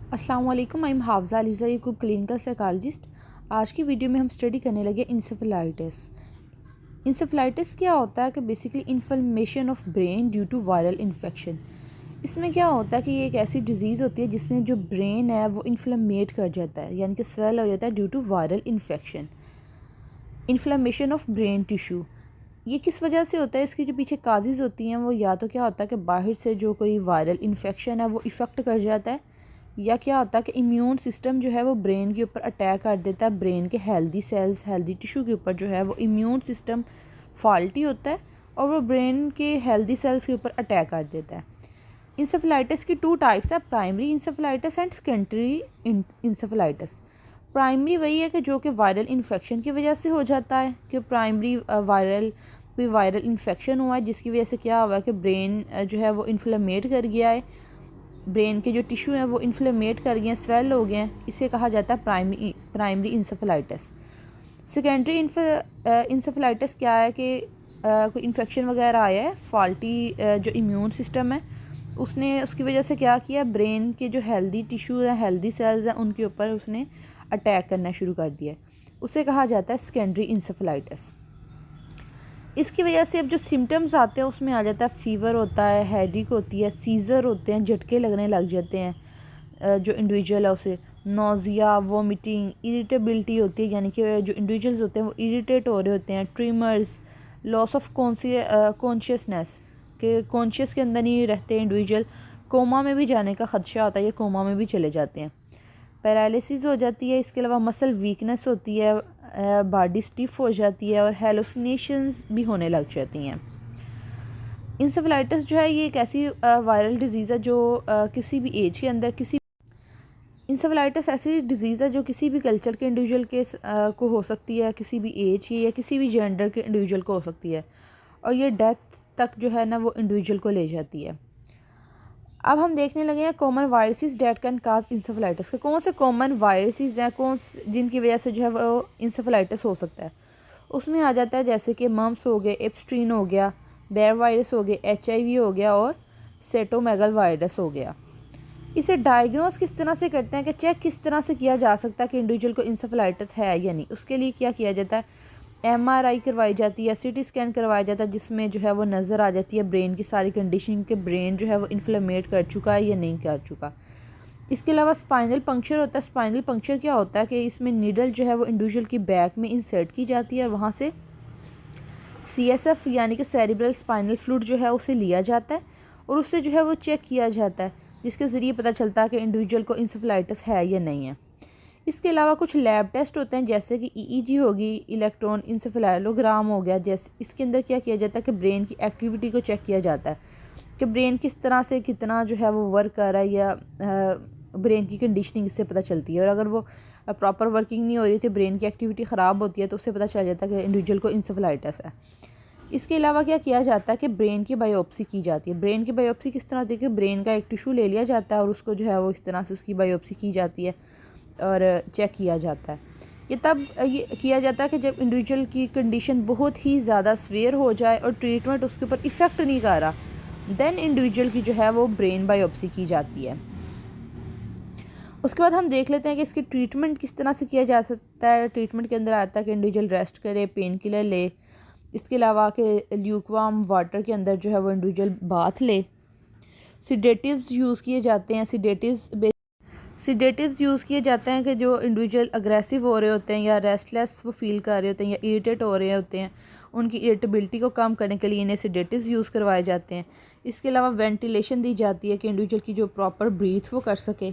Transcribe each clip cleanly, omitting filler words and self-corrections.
अस्सलाम वालेकुम, I am हाफजा Aliza Yakub, clinical psychologist. आज की वीडियो में हम स्टडी करने लगे इंसेफेलाइटिस। इंसेफेलाइटिस क्या होता है कि basically inflammation of brain due to viral infection. इसमें क्या होता है कि ये एक ऐसी डिज़ीज़ होती है जिसमें जो ब्रेन है वो इन्फ्लेमेट कर जाता है, यानी कि स्वेल हो जाता है due to viral infection. Inflammation of brain tissue ये किस वजह से होता है? इसकी जो पीछे काजेज़ होती हैं वो या तो क्या होता है कि बाहर से जो कोई वायरल इन्फेक्शन है वो इफ़ेक्ट कर जाता है, या क्या होता है कि इम्यून सिस्टम जो है वो ब्रेन के ऊपर अटैक कर देता है। ब्रेन के हेल्दी सेल्स, हेल्दी टिश्यू के ऊपर जो है वो इम्यून सिस्टम फॉल्टी होता है और वो ब्रेन के हेल्दी सेल्स के ऊपर अटैक कर देता है। इंसेफेलाइटिस की टू टाइप्स है, primary encephalitis and secondary encephalitis. Primary वही है कि जो कि वायरल इन्फेक्शन की वजह से हो जाता है, कि प्राइमरी कोई वायरल इन्फेक्शन हुआ है जिसकी वजह से क्या हुआ है कि ब्रेन जो है वो इन्फ्लेमेट कर गया है, ब्रेन के जो टिश्यू हैं वो इन्फ्लेमेट कर गए हैं, स्वेल हो गए हैं। इसे कहा जाता है प्राइमरी इंसेफेलाइटिस। सेकेंडरी इंसेफेलाइटिस क्या है कि कोई इन्फेक्शन वगैरह आया है, फॉल्टी जो इम्यून सिस्टम है उसने उसकी वजह से क्या किया, ब्रेन के जो हेल्दी टिश्यू हैं, हेल्दी सेल्स हैं, उनके ऊपर उसने अटैक करना शुरू कर दिया। उसे कहा जाता है सेकेंडरी इंसेफेलाइटिस। इसकी वजह से अब जो सिम्टम्स आते हैं उसमें आ जाता है फीवर होता है, हेडेक होती है, सीज़र होते हैं, झटके लगने लग जाते हैं, जो इंडिविजुअल है उसे नोज़िया, वोमिटिंग, इरिटेबिलिटी होती है, यानी कि जो इंडिविजुअल्स होते हैं वो इरिटेट हो रहे होते हैं, ट्रिमर्स, लॉस ऑफ कॉन्शियसनेस, के कॉन्शियस के अंदर नहीं रहते इंडिविजुअल, कोमा में भी जाने का ख़दशा होता है, या कोमा में भी चले जाते हैं, पैरालिसिस हो जाती है। इसके अलावा मसल वीकनेस होती है, बॉडी स्टिफ हो जाती है और हेलुसिनेशंस भी होने लग जाती हैं। इंसेफेलाइटिस जो है ये एक ऐसी वायरल डिजीज़ है जो किसी भी एज के अंदर इंसेफेलाइटिस ऐसी डिजीज़ है जो किसी भी कल्चर के इंडिविजुअल को हो सकती है, किसी भी एज की या किसी भी जेंडर के इंडिविजुअल को हो सकती है, और ये डेथ तक जो है ना वो इंडिविजुअल को ले जाती है। अब हम देखने लगे हैं common viruses date can cause encephalitis के। कौन से कॉमन वायरसेस हैं जिनकी वजह से जो है वो इंसेफेलाइटिस हो सकता है? उसमें आ जाता है जैसे कि मम्स हो गए, एप्स्ट्रीन हो गया, बेयर वायरस हो गए, HIV हो गया और सेटोमेगल वायरस हो गया। इसे डायग्नोस किस तरह से करते हैं, कि चेक किस तरह से किया जा सकता है कि इंडिविजुअल को इंसेफेलाइटिस है या नहीं? उसके लिए क्या किया जाता है, MRI करवाई जाती है, CT स्कैन करवाया जाता है, जिसमें जो है वो नज़र आ जाती है ब्रेन की सारी कंडीशन, के ब्रेन जो है वो इन्फ्लेमेट कर चुका है या नहीं कर चुका। इसके अलावा स्पाइनल पंक्चर होता है। स्पाइनल पंक्चर क्या होता है कि इसमें नीडल जो है वो इंडिविजुअल की बैक में इंसर्ट की जाती है और वहाँ से CSF यानी कि सेरिब्रल स्पाइनल फ्लूइड जो है उसे लिया जाता है और उससे जो है वो चेक किया जाता है, जिसके ज़रिए पता चलता है कि इंडिविजुअल को इंसेफेलाइटिस है या नहीं है। इसके अलावा कुछ लैब टेस्ट होते हैं जैसे कि EEG होगी, इलेक्ट्रॉन इंसेफेलालोग्राम हो गया। जैसे इसके अंदर क्या किया जाता है कि ब्रेन की एक्टिविटी को चेक किया जाता है कि ब्रेन किस तरह से कितना जो है वो वर्क कर रहा है, या ब्रेन की कंडीशनिंग इससे पता चलती है। और अगर वो प्रॉपर वर्किंग नहीं हो रही थी, ब्रेन की एक्टिविटी ख़राब होती है, तो उससे पता चल जाता है कि इंडिविजुअल को इंसेफेलाइटिस है। इसके अलावा क्या किया जाता है कि ब्रेन की बायोप्सी की जाती है। ब्रेन की बायोप्सी किस तरह होती है कि ब्रेन का एक टिश्यू ले लिया जाता है और उसको जो है वो इस तरह से उसकी बायोप्सी की जाती है और चेक किया जाता है। ये तब ये किया जाता है कि जब इंडिविजुअल की कंडीशन बहुत ही ज़्यादा सीवियर हो जाए और ट्रीटमेंट उसके ऊपर इफ़ेक्ट नहीं कर रहा, देन इंडिविजुअल की जो है वो ब्रेन बायोप्सी की जाती है। उसके बाद हम देख लेते हैं कि इसकी ट्रीटमेंट किस तरह से किया जा सकता है। ट्रीटमेंट के अंदर आता है कि इंडिविजुअल रेस्ट करे, पेन किलर ले, इसके अलावा कि ल्यूकवार्म वाटर के अंदर जो है वो इंडिविजुअल बाथ ले। सिडेटिव्स यूज़ किए जाते हैं। सिडेटिव्स यूज़ किए जाते हैं कि जो इंडिविजुअल अग्रेसिव हो रहे होते हैं या रेस्टलेस वो फील कर रहे होते हैं या इरिटेट हो रहे होते हैं, उनकी इरिटेबिलिटी को कम करने के लिए इन्हें सिडेटिव्स यूज़ करवाए जाते हैं। इसके अलावा वेंटिलेशन दी जाती है कि इंडिविजुअल की जो प्रॉपर ब्रीथ वो कर सके,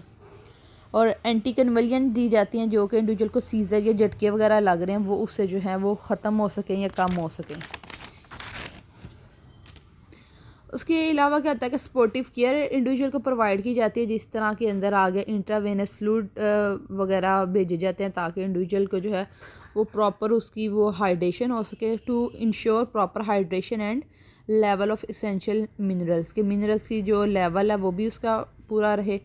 और एंटी कन्वलियंट दी जाती हैं जो कि इंडिविजुअल को सीज़र या झटके वगैरह लग रहे हैं वो उससे जो है वो ख़त्म हो सकें या कम हो सकें। उसके अलावा क्या होता है कि सपोर्टिव केयर इंडिविजुअल को प्रोवाइड की जाती है, जिस तरह के अंदर आ गया इंट्रावेनस फ्लूइड वगैरह भेजे जाते हैं ताकि इंडिविजुअल को जो है वो प्रॉपर उसकी वो हाइड्रेशन हो सके, to ensure proper hydration and level of essential minerals, के मिनरल्स की जो लेवल है वो भी उसका पूरा रहे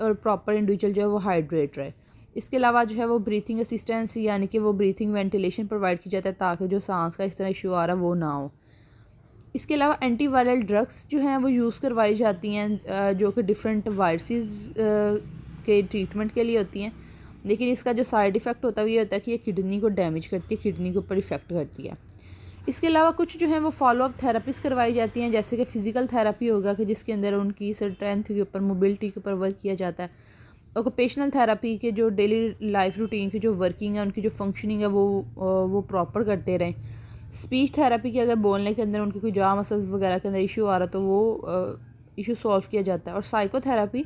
और प्रॉपर इंडिविजुअल जो है वो हाइड्रेट रहे। इसके अलावा जो है वो ब्रीथिंग असिस्टेंस यानी कि वो ब्रीथिंग वेंटिलेशन प्रोवाइड की जाता है ताकि जो सांस का इस तरह इशू आ रहा है वो ना हो। इसके अलावा एंटीवायरल ड्रग्स जो हैं वो यूज़ करवाई जाती हैं जो कि डिफरेंट वायरसेस के ट्रीटमेंट के लिए होती हैं, लेकिन इसका जो साइड इफ़ेक्ट होता है ये होता है कि ये किडनी को डैमेज करती है, किडनी के ऊपर इफ़ेक्ट करती है। इसके अलावा कुछ जो है वो फॉलोअप थेरेपीज करवाई जाती हैं, जैसे कि फ़िज़िकल थेरेपी होगा कि जिसके अंदर उनकी स्ट्रेंथ के ऊपर, मोबिलिटी के ऊपर वर्क किया जाता है। ऑक्यूपेशनल थेरेपी के जो डेली लाइफ रूटीन की जो वर्किंग है, उनकी जो फंक्शनिंग है वो प्रॉपर करते रहें। स्पीच थेरेपी की अगर बोलने के अंदर उनकी कोई जॉ मसल्स वगैरह के अंदर इशू आ रहा तो वो इशू सॉल्व किया जाता है। और साइकोथेरेपी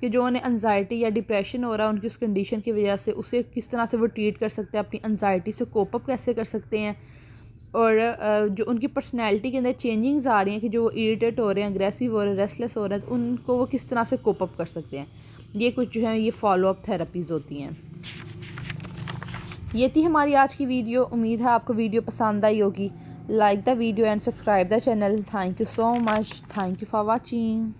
कि जो उन्हें एनजाइटी या डिप्रेशन हो रहा है उनकी उस कंडीशन की वजह से, उसे किस तरह से वो ट्रीट कर सकते हैं, अपनी एनजाइटी से कोप अप कैसे कर सकते हैं, और जो उनकी पर्सनैलिटी के अंदर चेंजिंग्स आ रही हैं कि जो इरिटेट हो रहे हैं, अग्रेसिव हो रहे हैं, रेस्टलेस हो रहे हैं, तो उनको वो किस तरह से कोप अप कर सकते हैं। ये कुछ जो है ये फॉलोअप थेरेपीज़ होती हैं। ये थी हमारी आज की वीडियो। उम्मीद है आपको वीडियो पसंद आई होगी। Like the video and subscribe the channel. Thank you so much. Thank you for watching.